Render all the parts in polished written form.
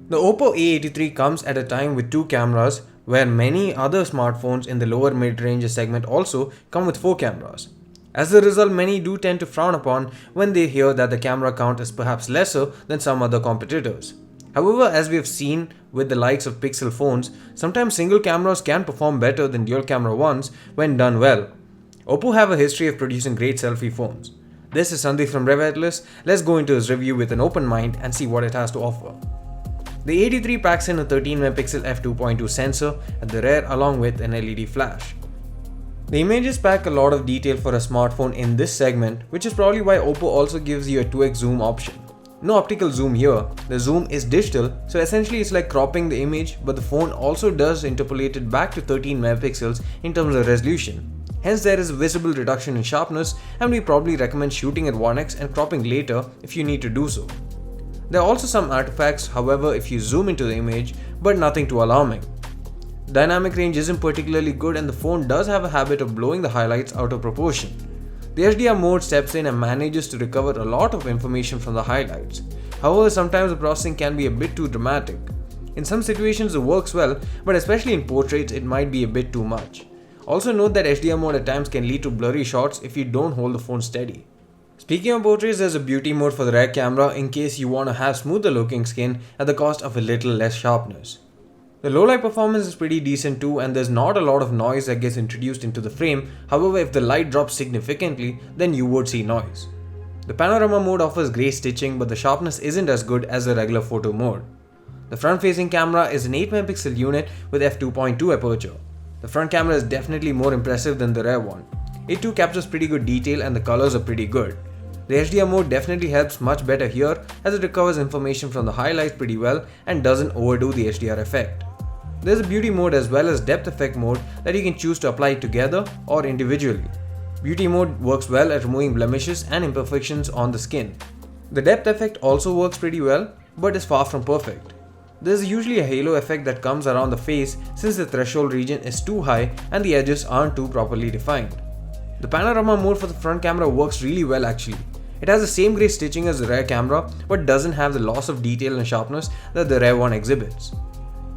The OPPO A83 comes at a time with two cameras, where many other smartphones in the lower mid-range segment also come with four cameras. As a result, many do tend to frown upon when they hear that the camera count is perhaps lesser than some other competitors. However, as we have seen with the likes of Pixel phones, sometimes single cameras can perform better than dual camera ones when done well. OPPO have a history of producing great selfie phones. This is Sandeep from RevAtlas. Let's go into his review with an open mind and see what it has to offer. The 83 packs in a 13MP f2.2 sensor at the rear along with an LED flash. The images pack a lot of detail for a smartphone in this segment, which is probably why OPPO also gives you a 2x zoom option. No optical zoom here, the zoom is digital, so essentially it's like cropping the image, but the phone also does interpolate it back to 13MP in terms of resolution. Hence there is a visible reduction in sharpness, and we probably recommend shooting at 1x and cropping later if you need to do so. There are also some artifacts, however, if you zoom into the image, but nothing too alarming. Dynamic range isn't particularly good, and the phone does have a habit of blowing the highlights out of proportion. The HDR mode steps in and manages to recover a lot of information from the highlights. However, sometimes the processing can be a bit too dramatic. In some situations it works well, but especially in portraits it might be a bit too much. Also note that HDR mode at times can lead to blurry shots if you don't hold the phone steady. Speaking of portraits, there's a beauty mode for the rear camera in case you want to have smoother looking skin at the cost of a little less sharpness. The low light performance is pretty decent too, and there's not a lot of noise that gets introduced into the frame. However, if the light drops significantly, then you would see noise. The panorama mode offers grey stitching, but the sharpness isn't as good as the regular photo mode. The front facing camera is an 8MP unit with f2.2 aperture. The front camera is definitely more impressive than the rear one. It too captures pretty good detail and the colors are pretty good. The HDR mode definitely helps much better here, as it recovers information from the highlights pretty well and doesn't overdo the HDR effect. There's a beauty mode as well as depth effect mode that you can choose to apply together or individually. Beauty mode works well at removing blemishes and imperfections on the skin. The depth effect also works pretty well, but is far from perfect. There's usually a halo effect that comes around the face since the threshold region is too high and the edges aren't too properly defined. The panorama mode for the front camera works really well actually. It has the same grey stitching as the rear camera, but doesn't have the loss of detail and sharpness that the rear one exhibits.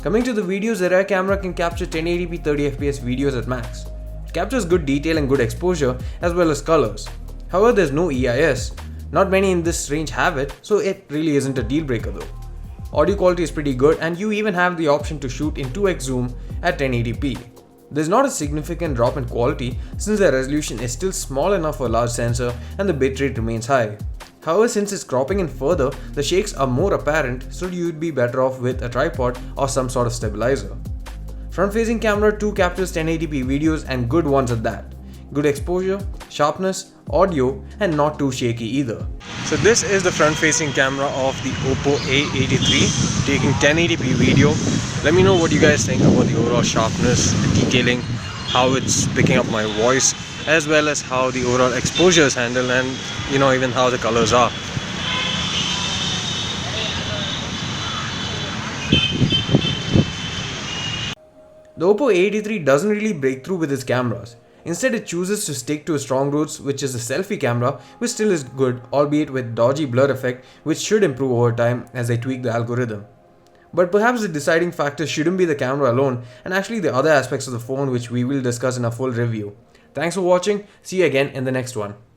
Coming to the videos, the rear camera can capture 1080p 30fps videos at max. It captures good detail and good exposure as well as colors. However, there's no EIS. Not many in this range have it, so it really isn't a deal breaker though. Audio quality is pretty good, and you even have the option to shoot in 2x zoom at 1080p. There's not a significant drop in quality since the resolution is still small enough for a large sensor and the bitrate remains high. However, since it's cropping in further, the shakes are more apparent, so you'd be better off with a tripod or some sort of stabilizer. Front facing camera too captures 1080p videos, and good ones at that. Good exposure, sharpness, audio, and not too shaky either. So this is the front facing camera of the OPPO A83 taking 1080p video. Let me know what you guys think about the overall sharpness, the detailing, how it's picking up my voice, as well as how the overall exposure is handled, and even how the colors are. The OPPO A83 doesn't really break through with its cameras. Instead, it chooses to stick to its strong roots, which is the selfie camera, which still is good, albeit with dodgy blur effect, which should improve over time as they tweak the algorithm. But perhaps the deciding factor shouldn't be the camera alone, and actually the other aspects of the phone, which we will discuss in a full review. Thanks for watching, see you again in the next one.